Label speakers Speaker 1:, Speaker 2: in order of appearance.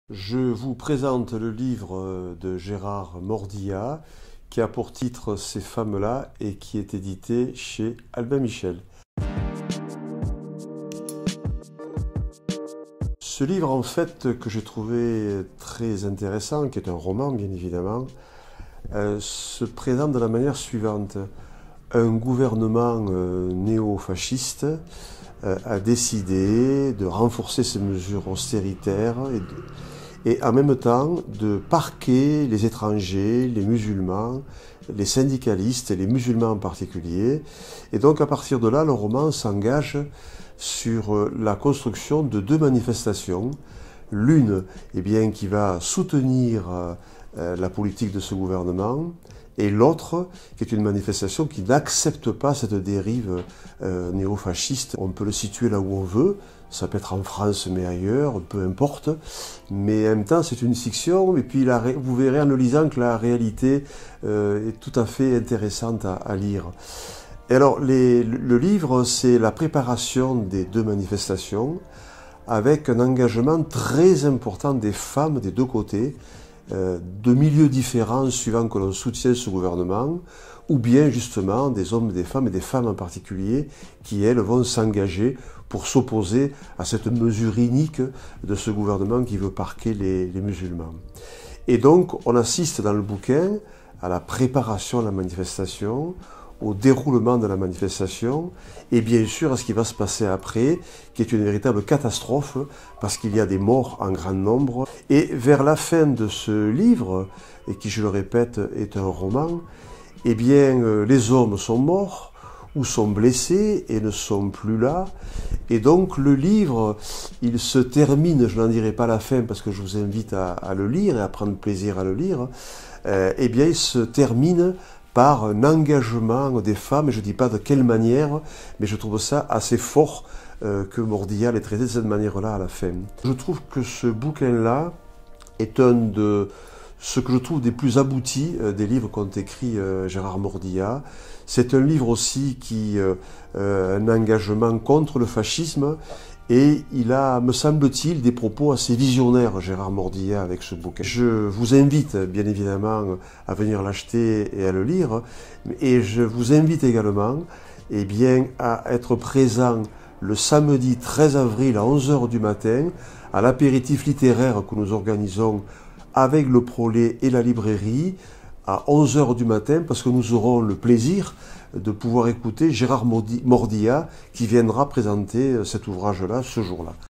Speaker 1: Je vous présente le livre de Gérard Mordillat qui a pour titre Ces femmes-là et qui est édité chez Albin Michel. Ce livre en fait que j'ai trouvé très intéressant, qui est un roman bien évidemment, se présente de la manière suivante. Un gouvernement néo-fasciste a décidé de renforcer ses mesures austéritaires et en même temps de parquer les étrangers, les musulmans, les syndicalistes et les musulmans en particulier. Et donc à partir de là, le roman s'engage sur la construction de deux manifestations. L'une qui va soutenir la politique de ce gouvernement, et l'autre qui est une manifestation qui n'accepte pas cette dérive néofasciste. On peut le situer là où on veut, ça peut être en France mais ailleurs, peu importe, mais en même temps c'est une fiction, et puis vous verrez en le lisant que la réalité est tout à fait intéressante à lire. Et alors le livre, c'est la préparation des deux manifestations, avec un engagement très important des femmes des deux côtés, de milieux différents suivant que l'on soutient ce gouvernement, ou bien justement des hommes, des femmes et des femmes en particulier qui, elles, vont s'engager pour s'opposer à cette mesure inique de ce gouvernement qui veut parquer les musulmans. Et donc on assiste dans le bouquin à la préparation de la manifestation, au déroulement de la manifestation et bien sûr à ce qui va se passer après, qui est une véritable catastrophe parce qu'il y a des morts en grand nombre. Et vers la fin de ce livre, et qui je le répète est un roman, les hommes sont morts ou sont blessés et ne sont plus là. Et donc le livre, il se termine, je n'en dirai pas la fin parce que je vous invite à le lire et à prendre plaisir à le lire, il se termine par un engagement des femmes, et je ne dis pas de quelle manière, mais je trouve ça assez fort que Mordillat l'ait traité de cette manière-là à la fin. Je trouve que ce bouquin-là est un de ce que je trouve des plus aboutis des livres qu'ont écrit Gérard Mordillat. C'est un livre aussi qui a un engagement contre le fascisme, et il a, me semble-t-il, des propos assez visionnaires, Gérard Mordillat, avec ce bouquin. Je vous invite, bien évidemment, à venir l'acheter et à le lire, et je vous invite également à être présent le samedi 13 avril à 11 h du matin, à l'apéritif littéraire que nous organisons avec le Prolet et la librairie, à 11 h du matin, parce que nous aurons le plaisir de pouvoir écouter Gérard Mordillat qui viendra présenter cet ouvrage-là ce jour-là.